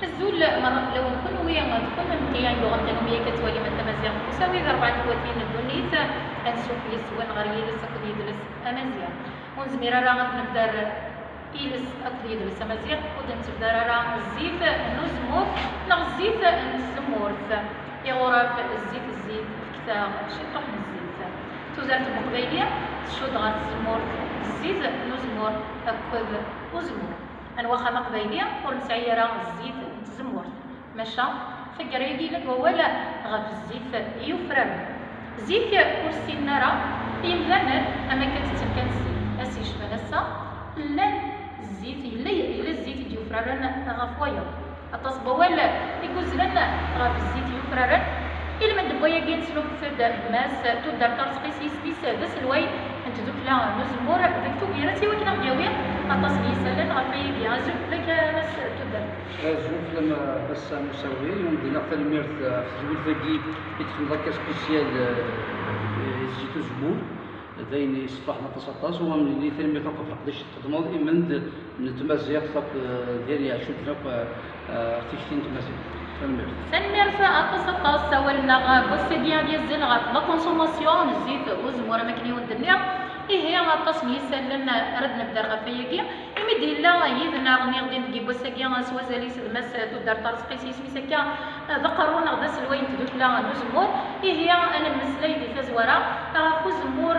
الزول مرة في الأول كل ويا تكون نتيا اللغة التنمية كتولي من تمازيغ مساوي ذا 34 الدنيت غنشوف يسوان غير يلس أكد يدرس أمازيغ ونزمير راه نبدر يلس أكد يدرس أمازيغ ودنتبدا راه الزيت نزمور نغ الزيت نزمورت يغرف الزيت كتا شي طرح الزيت توزارت المقبيلية تشود غا تزمورت الزيت نزمور أكد وزمور أنا واخا مقبيلية ورنسعي راه الزيت نتزمور ماشا فكريدي لك ولا غاف الزيت يفرر زيت ورسينا راه يمذنر أما كتتمكن الزيت أسي شبه نسا لا الزيت إلا الزيت يفرر غاف ويا التصبا ولا يقول لنا غاف الزيت يفرر إلا من دبويا كاين سلوك تسد ماس تودر ترسقي سيس داس الواي انت دوك لا نزمور ديك توبيراتي وكنا مجاوية التصبي سالن غافي كيعزف لك ناس تودر زوف لما بس مساوي وندينا حتى الميرث في زول ثاقي يدخل ذاك سبيسيال زيتو زبون داين يصبح نتصطاس هو من اللي ثاني ميثاق في قداش تخدمو من تمازيغ ثاق ديالي عشوف ثاق تيشتين تمازيغ سنمير أتصطاس سوالنا بس ديال الزلغة لا كونسوماسيون الزيت وزمورة ماكني ودنيا هي غطاسني سالن رد نبدا غفاياكي يمد لا يذنا غني غادي نجيب وساكيا سوازالي سدماس تودار ترسقي سيسمي ساكيا ذقرون غدا سلوين تدوك لا نزمور هي انا مسلاي دي فزوره فو زمور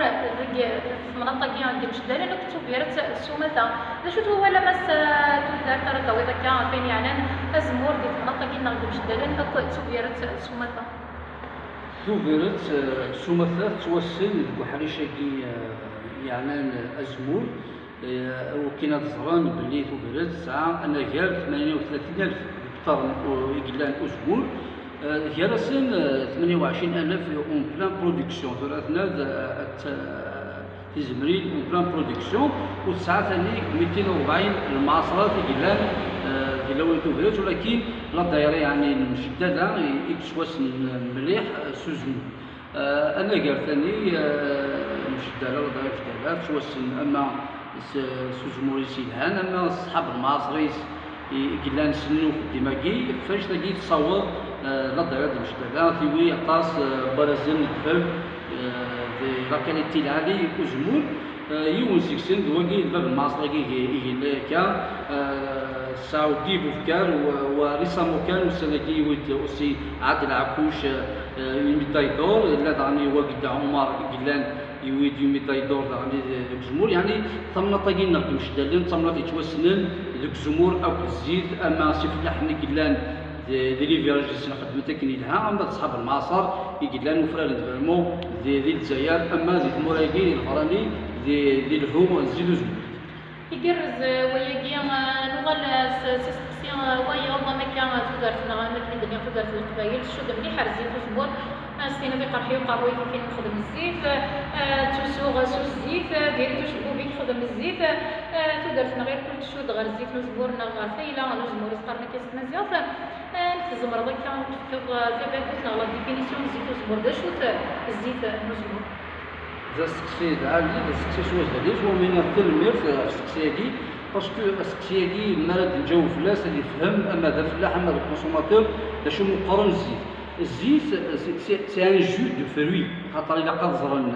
في منطقه عندي مش داري انا كنت بيرت السومثا شو هو لا مس تودار تركا وذا كان فين يعني زمور دي في منطقه عندي مش داري انا كنت بيرت السومثا توفيرت سومثا توسل بحريشاكي يعني أزمور وكنا تزران بلي توفيرت ساعة أنا جاب 38,000 هكتار إقلان أزمور جالسين 28,000 اون بلان برودكسيون ثلاثنا تزمرين اون بلان برودكسيون وتسعة ثاني 240 المعاصرات إقلان ديال وين توفيرت ولكن لا دايرة يعني مشددة إكسواس مليح سوزمور أنا قال ثاني مشددة لا دايرة مشددة توسن أما سوزمور يسيلهان أما صحاب المعاصريس إقلان سنو ديماكي فاش تجي تصور لا دايرة مشددة تيوي عطاس برازن كفاف لا كاليتي العالي وزمور يون سيكسن دواكي الباب المعاصرة كي سعودي بوفكار ورسامو كان وسنكي ود أوسي عادل عكوش يميداي دور لا دعني واجد عمر إقلان يويد يميداي دور دعني الجمهور يعني ثمنا طاقين نقدم شدالين ثمنا يتوسنن الجمهور أو الزيت أما سيف لحن إقلان ديلي فيراج السنة خدمتك نيلها أما أصحاب المعاصر إقلان وفرال دفرمو دي الجزائر أما دي المرايقين الفراني دي الهوم زيدو زمور يجرز ويجي نغل سيستقسي ويا ما كان تقدر ما كان الدنيا تقدر في القبائل شو دمني حرزي تصبر سينا في قرحي وقروي فين نخدم الزيت تسوغ سو الزيت ديري تشبو بيك خدم الزيت تقدر غير كل شو دغر الزيت نزبور نغار فيلا نزمور يسقرنا كاس مزياف نتزم رضا كان في بالك نغلا ديفينيسيون الزيت نزبور دا شو الزيت نزبور ذا السكسي العالي ذا السكسي شو هذا هو من التلمير في السكسي هذه باسكو السكسي هذه مرض الجو فلاس اللي يفهم اما ذا فلاح اما ذا كونسوماتور ذا شو مقارن الزيت سي ان جو دو فروي خاطر الا قزرن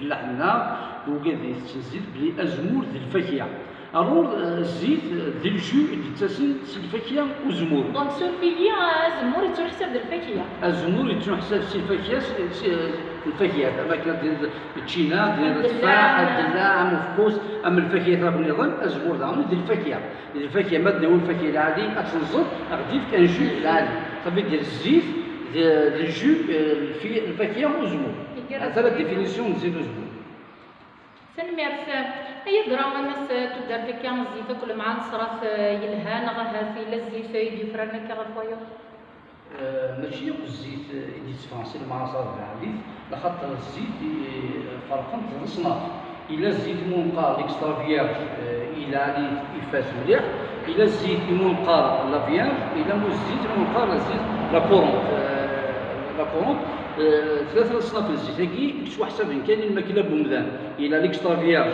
فلاح لنا وقال الزيت بلي ازمور ذي الفاكهه الرور الزيت ذي الجو اللي تسال سي الفاكهه وزمور دونك سورفيليا زمور يتحسب الفاكهه الزمور يتحسب سي الفاكهه الفاكهه الماكله ديال التشينا ديال التفاح الدلاع مفكوس اما الفاكهه تاع النظام الزمور دعم ديال الفاكهه ما داو الفاكهه العادي اتنزل غادي كان جو العادي صافي ديال الزيت ديال الجو في الفاكهه وزمور هذا لا ديفينيسيون ديال الزمور سنميرس هي دراما الناس تقدر تكيان الزيت كل مع نصرف يلهان غاها في الزيت يدي فرنا كغفايو ماشي الزيت اللي تفانسي المعاصر العادي لخاطر الزيت فرقا تصناف الى الزيت منقار اكسترا فيرج الى عليه يفاس مليح الى الزيت منقار لا فيرج الى الزيت منقار الزيت لا كورونت ثلاثه اصناف الزيت كي واحد حسب كاين الماكله بومدان الى ليكسترا فيرج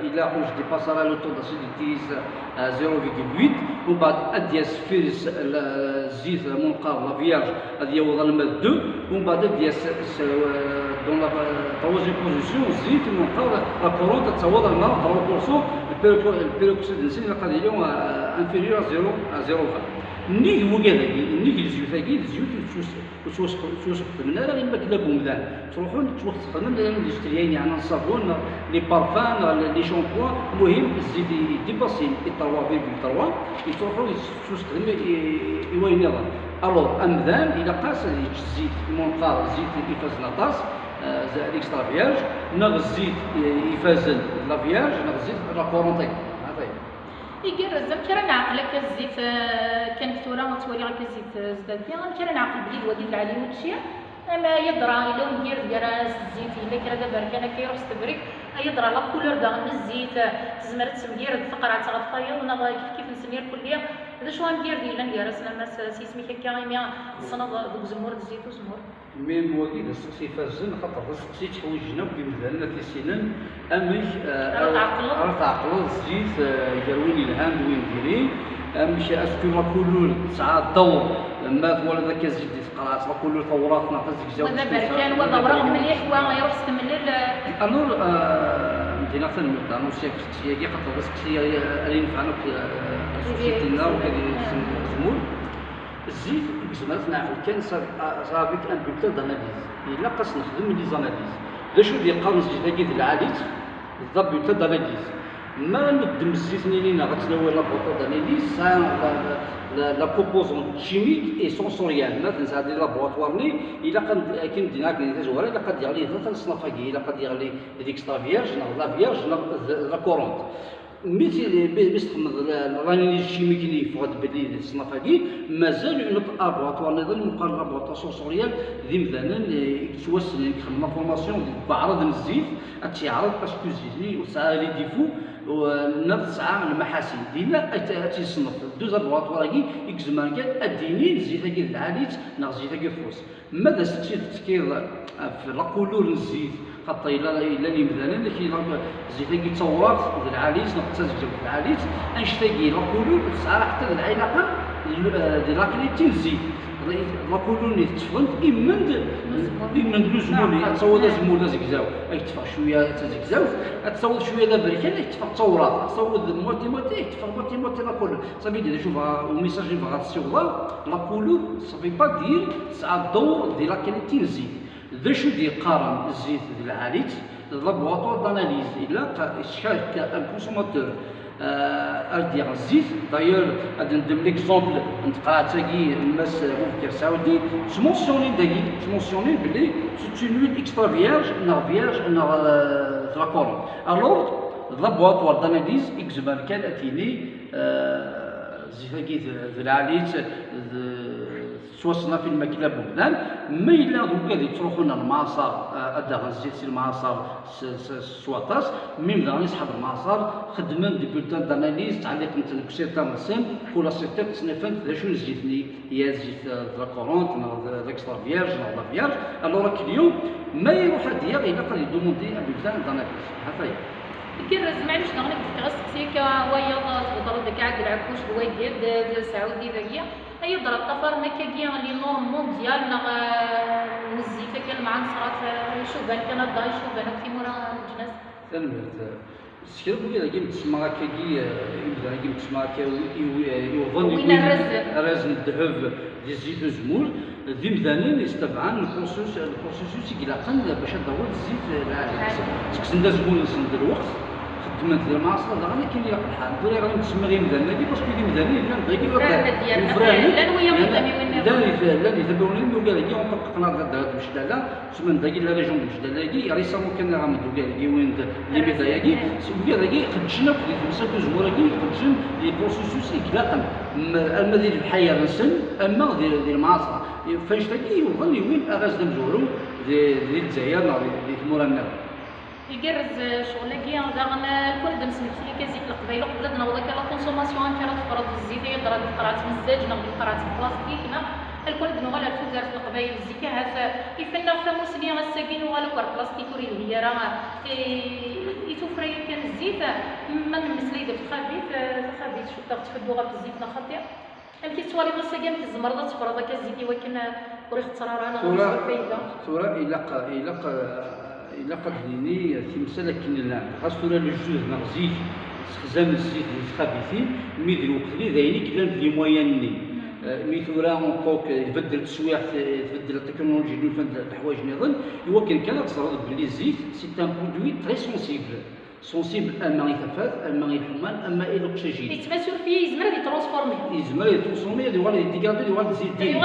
الى واش ديباسارا لو طون داسيديتيز 0.8 ومن بعد ادياس فيرس الزيت منقار لا فيرج هذه هو الماء 2 ومن بعد ادياس دون لا توازن بوزيسيون الزيت منقار لا كورون تتصور الماء 3% البيروكسيد النسيل قد اليوم انفيريور 0.0 نيك هو كذاكي نيك الزيوت هاكي الزيوت توسق من هذا غير الماكله بومدان تروحوا توسق من الاندستريين يعني الصابون لي بارفان لي شامبوان المهم الزيت ديباسي 3.3 يروحوا توسق يوين نظام الوغ امدان الى قاس الزيت منقار زيت يفاز لاطاس الاكسترا فيرج ناغ الزيت يفازن لا فيرج ناغ الزيت لا كورونتي يقرر زعما كرا نعقلك الزيت كان كثوره وتولي غير الزيت زداد فيها كرا نعقل بلي الودي العالي وتشي اما يضرا الا ندير ديراس الزيت الا كرا دابا كان كيروح ستبريك يضرا لا كولور داغ الزيت تزمر تسمير الفقره تغطايا وانا كيف نسمير كل يوم هذا شو غندير ديال ندير اسنا سيسميك هكا غير الصناد دوك زمور الزيت وزمور مي مواليد السقسي فازن خاطر السقسي تحويجنا بمثلا تيسينن امش تعقل الزيت يروين الهام وين ديري مش اسكو لا كولور تسعى الدور ما ولا ذاك الزيت تقراص لا كولور ثورات ناقص زيت هذا بركان ولا برغم مليح ويروح يستمر الور مدينه المبدا انا شايف السقسيه كي خاطر السقسيه اللي ينفعنا في سيتنا وكذا زمول الزيت زعما نعقل كان صافيك ان بوتال داناليز الا خاص نخدم لي زاناليز باش ودي قارن الزيت هكي العاليت بالضبط بوتال داناليز ما ندم الزيت نينا غتناول لا بوتال داناليز لا كومبوزون شيميك اي سونسوريال ما تنسى هذه لابواتوارني الا كاين دينا كاين زواره الا قد يغلي ثلاثه الصناف هكي الا قد يغلي ديكسترا فيرج لا فيرج لا كورونت مثل باش تخمض الاناليز الشيميك اللي فوق بلي الصنف هذه مازال اون لابواتوار نظام مقارنه لابواتوار سونسوريال ذي مثلا توسل يخدم لا فورماسيون بعرض الزيت تيعرض باسكو الزيت وساعه لي ديفو ونفس ساعه المحاسن ديالنا تيصنف دوز لابواتوار هذه يكزمان كان اديني الزيت هذه العاليت نا الزيت هذه الفوس ماذا ستكثير التفكير في لا كولور الزيت حتى الا اللي مثلا كي الزيت اللي تصورات العاليت نقطه الجو العاليت انشتاقي لا كولور تسعى حتى العلاقه ديال لاكليتي الزيت لا كولور اللي تفهمت من لوزموني تصور زموله زكزاو يتفق شويه تزكزاو تصور شويه دابا كان يتفق تصورات تصور موتي يتفق موتي لا كولور صافي دير شوف الميساج اللي بغات تسوغ لا كولور صافي با دير تسعى الدور ديال لاكليتي الزيت ذا شو دي قارن الزيت ديال العاليت لابواتوار داناليز الا شاك ان كونسوماتور ديال الزيت دايور غادي ندم ليكزومبل نتقرا تاكي الماس مفكر سعودي تمونسيوني داكي تمونسيوني بلي سي اون لويل اكسترا فيرج نا فيرج نا لا كورون الوغ لابواتوار داناليز اكزبان كان اتيلي الزيت هاكي العاليت توصلنا في الماكله بومدان ما الا دوكا اللي تروحوا لنا المعصر ادغ الزيت سي المعصر سواطاس ميم غادي يسحب المعصر خدمنا دي بولتان داناليز تعليق مثلا كسيتا مرسم كل سيتير تصنيفات شنو زيتني هي زيت لا كورونت لا اكسترا فيرج لا فيرج الوغ اليوم ما يروح هاديا الا قال يدوموندي بولتان داناليز هذا هي كيرز معليش نغني كتغسكسيك ويا تضرب ديك عاد العكوش الوايد ديال سعودي ذاكيا هي ضرب طفر مكاكيا اللي نورمال ديالنا الزيت كان مع نصرات شوبان كان ضاي شوبان في مورا الجناس تنمرت السكر بويا كي تسمى كاكي يبدا كي تسمى يظن رزن الذهب ديال الزيت الزمور ذي مثلا يستبعان البروسيسوس يقلقن باش تدور الزيت العالي تكسن دا زمول نسند الوقت خدمت المعصره غادي كاين اللي يقل الحال دوري غادي نتسمى غير مثلا كي باسكو دي مثلا لا نضيق لا ويا مدامي لا يتبعون لو قال لي نطبقنا هذا المشدله تسمى نداكي لا ريجون المشدله كي ريسامون كان راه مدو قال لي وين لي ميدايا كي سيبي هذاكي خدشنا في مسافه زموره كي خدشن لي بروسيسوس يقلقن اما ديال الحياه نسن اما ديال المعاصره فاش تاكي يظن وين اغاز دمزورو ديال الجزائر ديال مورانا يقرز شغل كي زعما الكل دم سميتي كازيك القبيله قبل نوض كلا كونسوماسيون كانت فرض الزيت يضرب قرات مزاج ناخذ قرات بلاستيك الكل بنغال الفوزار في القبائل الزكاة يفنى فموسني غساكين وغالك ورق بلاستيك وريه هي راه يتوفر كان الزيت ما نمسلي دابا خبيث شو تحدو غا في الزيت خطير يمكن توالي غساكين في الزمرضه تفرض هكا الزيت ولكن وريخ تصرارانا فايده ثورة إلا قدريني تمثال كنا خاص ثورة الجوج نغزيك استخدام الزيت الخبيثين ميد الوقت اللي دايرين كلام لي مويانين مي ثورة اونطوك يبدل التسويح تبدل التكنولوجيا اللي فهمت الحوايج نظن يمكن كان تصرف بلي الزيت سي ان برودوي تري سونسيبل اما يتفات اما يحمل اما الى الاكسجين يتماسور فيه يزمر يترونسفورمي هذه هو اللي ديكادو اللي هو الزيت ديالي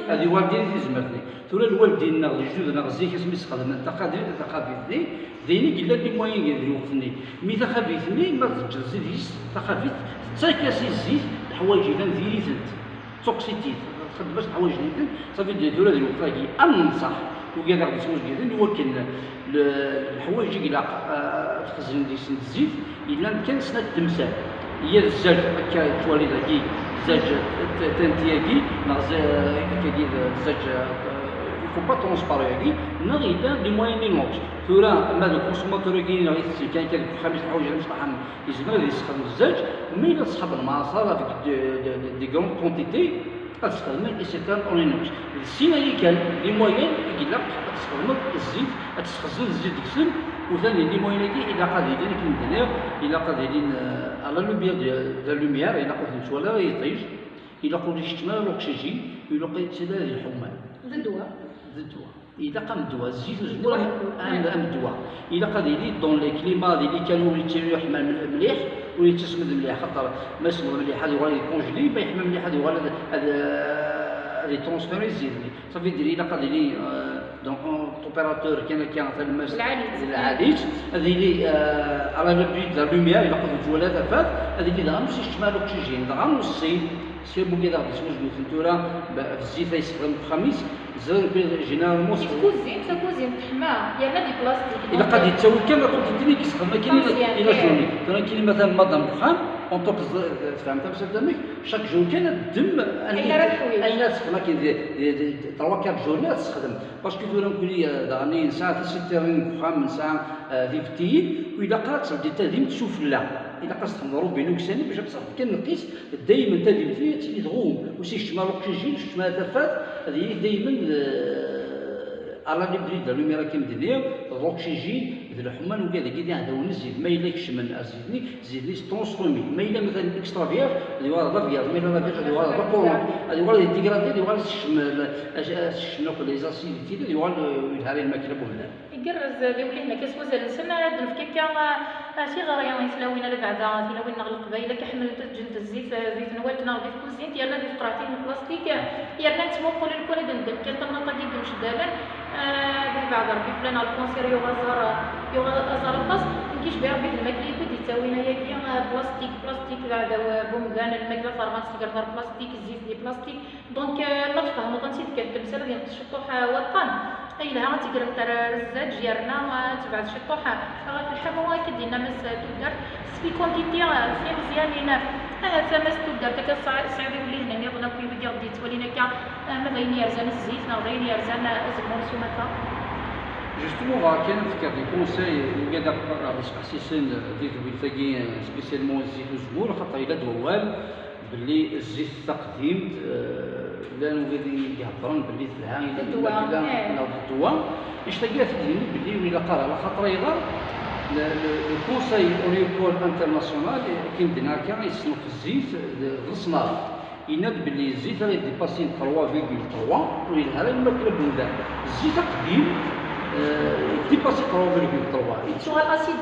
هذه هو ديالي تزمرني ثورة الوالد ديالنا الجدود نغزيك اسمي يستخدم التخابيثني ديني كلا لي موين ديال الوقتني مي تخابيثني ما تسجل زيت تخابيث تاكاسي الزيت الحوايج اللي ديريتنت توكسيتيت تخدم باش الحوايج اللي صافي ديال ثورة ديال الوقت راكي انصح وكذا غادي تسوج ديالي هو كان الحوايج اللي تخزن ديال الزيت الا كان سنه التمثال هي الزاج هكا توالي داكي الزاج تنتياكي كدير الزاج faut pas transparent نغ إلا لي موين لونج ثورة ما دو كونسوماتور كاين كان خمس حوايج مصلحة يزمر يستخدم الزاج مي إلا تصحاب المعصرة افيك دي كرون كونتيتي تستخدم الإستان أونينوش السينا اللي كان لي موين إلا تستخدم الزيت تستخدم الزيت ديكسل وثاني لي موين هادي إلا قادرين كندير إلا قادرين على لوميير ديال لوميير إلا قادرين شوالا يطيش إلا قولي اجتماع الأكسجين إلا قيت سيدا الحمال الدواء إذا قام الدواء الزيت الجمهور أهم الدواء إذا قاد يلي دون لي كليما اللي كانوا يحمل مليح ويتسمد مليح خاطر ما يسمد مليح هذا يغالي كونجلي ما يحمل مليح هذا يغالي هذا ترونسفيري يزيد صافي ديري إذا قاد يلي دونك اوبيراتور كان الماس العالج هذا اللي على لو ديال لوميير إلا قاد الجوالات فات هذا اللي غنمشي يجتمع الأكسجين غنوصي سي بو كذا غادي تسوج بالفنتورة الزيت يستخدم في الخميس زر جينيرالمون تكوزين تحمى يا دي بلاستيك إلا قد يتساوي كما قلت انت كيستخدم ما كاين إلا جورني كاين مثلا مادام دخان اونطوك فهمت باش قدامك شاك جور كان الدم اين تستخدم كاين 3 4 جورني تستخدم باسكو دورا نقول لي داني ساعه تسيتيرين دخان من ساعه في فتيل واذا قرات تبدي تهديم تشوف لا إذا قصت نضرب بينوكساني باش تصافي كنقيس دائما تدير فيه تلي تغوم وسي اجتماع الاكسجين اجتماع التفات هذه دائما على لي بريد ديال لوميرا كندير الاكسجين ديال الحمان وكذا كيدير هذا هو الزيت ما الا يكشمن زيدني ترونسفورمي ما الا مثلا اكسترا فياج هذه هو لا فياج ما الا لا فياج هذه هو لا كورون هذه هو ديغرادي هذه هو الشمل لي زاسيديتي هذه هو يدهر الماكله بوحدها يقرز بيولي هنا كيسوز الانسان هاد الفكيكه شي غريان يتلاوينا لبعدا تلاوي نغلق بايله كحمل جلد الزيت زيت نوالت ناضي في كوزين ديالنا في قرعتين البلاستيك يرنا نتموقوا للكل دندن كان طنطا ديال مشدالن بالبعض ربي فلان الكونسير يغازر القص كيش بها ربي الماكله يكون يتساوينا ياكي بلاستيك بعدا بومكان الماكله فرغات سكر بلاستيك الزيت ديال بلاستيك دونك ما تفهموا تنسيت كتمثال ديال الشطوح وطن اي لها تقرب ترى الزاج ديالنا تبع الشطوح في الحموه كدينا مس تودر في كونتيتي في مزيانين ثمس تودر تاك صعيب يولي هنا نيضنا في ودي غدي تولينا كا ما غيني يرزان الزيت ما غيني يرزان زمور سمكه جوستومون راه كاين فكره دي كونساي كاع الاساسيين ديال الويتاكي سبيسيالمون الزيت والزمور خاطر الا دوال باللي الزيت التقديم لا نولي يهضرون باللي تلها الى الدواء اشتاقات ديالي باللي ولا قرا على خاطر يغار الكونساي اوريكول انترناسيونال كيمدنا هكا يصنف الزيت الصناف يناد باللي الزيت غادي ديباسي 3.3 ويلها الماكله بلدان الزيت قديم ديباسي 3.3 يتشغل اسيد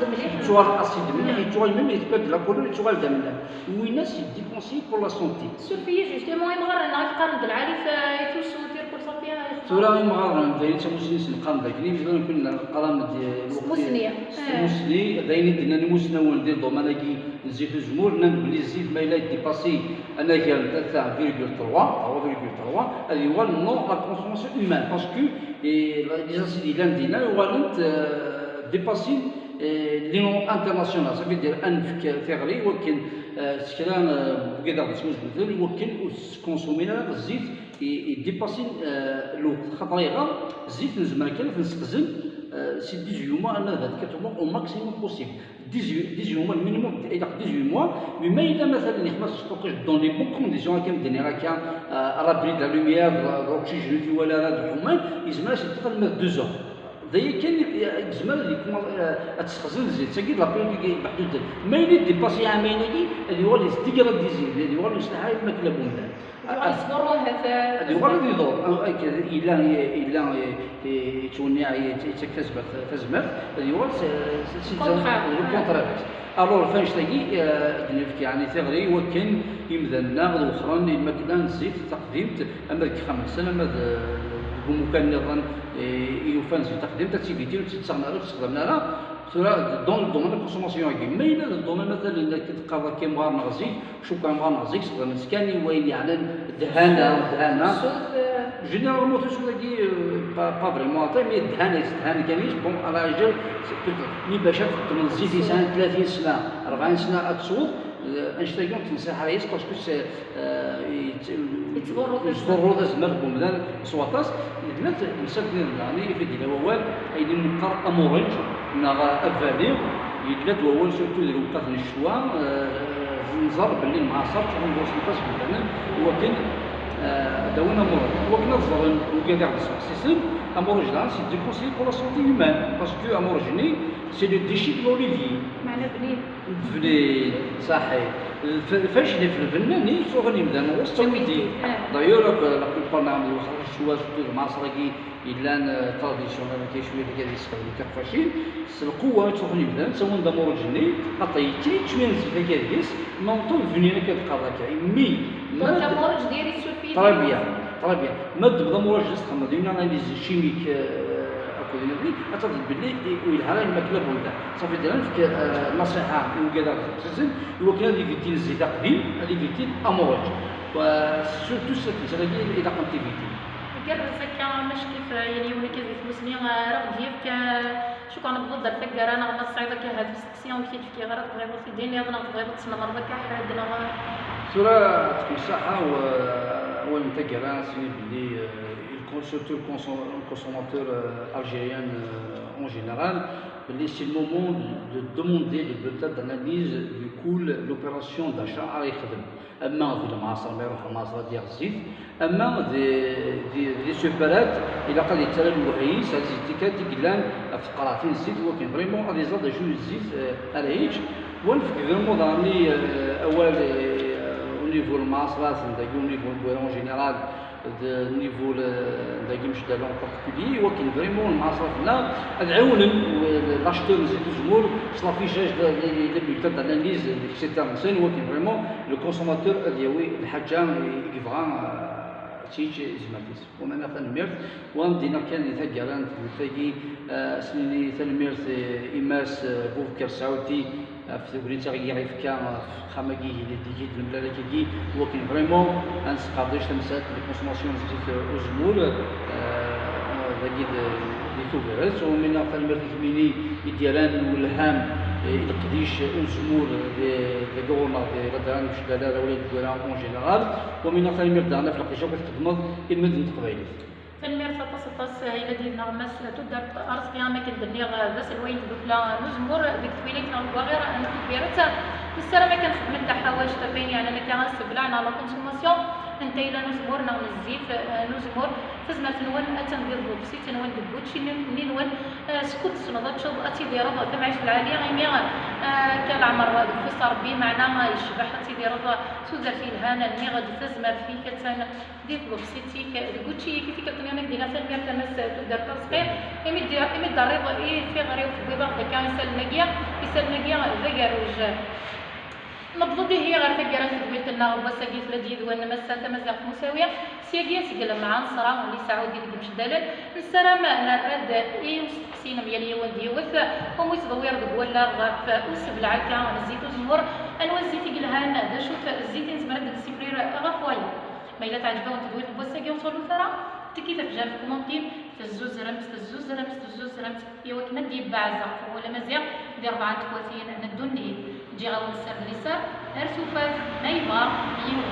مليح يتشغل ميم يتبدل لا كولور يتشغل دم ويناس يديبونسي بور لا سونتي سورفي جوستومون يمغر انا يقارن العالي فيتوسو تيركل صافي تورا يمغر دايرين تموسني نقارن داك اللي مثلا كنا نقارن مسنيه مسني دايرين دينا المسنه وندير ضمانكي نزيد الجمهور نان بلي الزيت ما الا ديباسي انا كان 3.3 هذه هو النوع لا كونسوماسيون هيومان باسكو لي زاسيد اللي عندنا هو ديباسي لي نون انترناسيونال صافي دير ان فيغري ولكن سكران بكذا تسوج مثلا ولكن كونسومينا الزيت يديباسي الوقت خاطر يغا الزيت نزمر كان نسخزن سي 18 mois انا هذا كتبقى او ماكسيموم بوسيبل 18 mois المينيموم الى 18 mois مما الا مثلا يخمس ستوكاج دون لي بون كونديسيون كيما ديني راه كان رابري د لا لوميير الاكسجين في ولا هذا الحمان يزمر شي تقل 2 زون ضيق كان الزمان اللي يكون تسخزن الزيت تاكي لا بيريود اللي محدود ما يلي ديباسي عامين اللي هو اللي ستيكرا ديزيد اللي هو اللي يصلح الماكله بومدان يصبروا هذا اللي هو اللي يدور الا توني تكتسب تزمر اللي هو الكونترابيس الوغ فاش تلاقي يعني ثغري وكان يمدلنا الاخرى الماكله الزيت تقديم اما 5 سنه بمكان نظن يوفان زي تقديم تاكتيفيتي تستخدمنا راه دون الدومين دو كونسوماسيون كيما الا الدومين مثلا كتلقى كي مغار نغزيك شو كان مغار نغزيك تقدر مسكاني وين يعني الدهانه جينيرالمون تو داكي با فريمون مي الدهانه كامل بون راجل مي باش تخدم الزيت يسان 30 سنه 40 سنه تصوت انشتايون تنصح رئيس باسكو سي يتضروا تزمر بومدان سواطاس يدلت مسكن يعني في ديال ووال ايدي منقر اموريج نغا افالي يدلت ووال سورتو ديال وقت الشوا نزار باللي المعاصر تكون بوسطاس بومدان هو كان داونا موريج هو كنا الظلم وكذا سيستم اموريج là c'est déconseillé pour la santé humaine parce que amorigine c'est le déchet de l'olivier معنى فلي صحيح فاش اللي في الفنان يشوفني بدا وسط ويدي دايور لا بلوبار نعملوا شويه في المعصركي الا تراديسيونال كاين شويه اللي كيستخدموا كفاشين القوه تشوفني بدا سواء دامور الجني عطيتي شويه نزيد كيديس مونطو فنينه كتلقى داك مي دونك امورج ديري سولفيت طرا بيان ما تبدا مورج تستخدم دينا اناليز شيميك كولينري أعتقد باللي ويلها الماكلة بودا صافي ديرها فيك نصيحة وكذا تسلسل هو كان اللي فيتين الزيت قديم اللي فيتين أمورج وسورتو سيت إذا قمت فيتين قال زكا مش كيف يعني ولا كيف فلوسني راه ديالك شو كان بغض درتك انا ما صعيبه كهاد السكسيون كي تفكي غير تبغي تديني انا تبغي تسمع مرة كحد انا سورة تكون صحة وانت كرا سيني بلي surtout le consommateur algérien en général, c'est le moment de demander le bulletin d'analyse du coût l'opération d'achat à l'Ikhdem. أما في المعاصر ما يروح المعاصر ديال الزيت، أما دي سوبرات إلا قال يتسالى الوعيس هاد الزيت كيقلان في قراطين الزيت ولكن فريمون غادي يزاد جوج الزيت على هيج ونفكر فريمون دارني أول ونيفو المعاصرات نداكي ونيفو البويرون جينيرال النيفو داكي مش دالون بارتيكولي ولكن فريمون المعاصرات هنا العون لاشتور نزيد الجمهور صافيشاج لي بيكتات داناليز اكسيتيرا ولكن فريمون لو كونسوماتور ديالوي الحاجه كيبغى تيجي زماتيس وما مثلا ميرت ومدينا كان يتقران تلاقي سنيني تلميرت إماس بوفكر سعودي في تقريبا غير كان خماجي اللي تيجي الملاله كيجي ولكن فريمون انس قادرش تمسات لي كونسوماسيون زيت الجمهور داكي لي توفيرس ومن تلميرت كميني ديالان والهام القديش الجمهور دي كورونا دي غدران مش دلاله ولا الدوله اون جينيرال ومن تلميرت دارنا في القيشه كتخدم المدن القبائل تنمير فطاس هي ديالنا غمس تدار ارسكي ما كندير غاس الوين دوكلا نزمور ديك تويليتنا الباغيره ان كبيرت السنه ما كنخدم نتاع حوايج تفين يعني انا كنسبلا على لا كونسوماسيون انت الى نزمور ناو الزيت نزمور تزمر تنون اتنبيض بوكسي تنون دبوتشي نون سكوت سنضات شوف اتي ديرا تبعش في العاليه غيمي كان عمر في صربي معنا ما يشبح اتي ديرا سوزرتي الهانه مي غادي تزمر في كتان ديك بوكسي تيك دبوتشي كيف كتنيا دينا تنمير تمس تدار تصقير ايمي داريض اي في غريو في بيضا كان يسال ماكيا ذكروج نبض هي غير تقرا تدويت لنا وبساكي فلادي دوان مسا تمازيغ مساويه سياكيا سيقل مع نصرا اللي سعودي ديك مش دلال السلام نرد اي وستكسينا ميالي ودي وث هم يتضوير ولا غاف وسب العكا الزيت وزمور انوا الزيت يقلها دا شوف الزيت نزمر ديك السفرير غفوايا ما الا تعجبهم تدوير البوساكي وصلوا ثرا تكي تفجر في كومونتير تزوز رمت يا وكنا ديب بعزه ولا مزيغ دير 4 تواتين ندوني تجي غاول السر ليسار ارسوفات نيمار يوم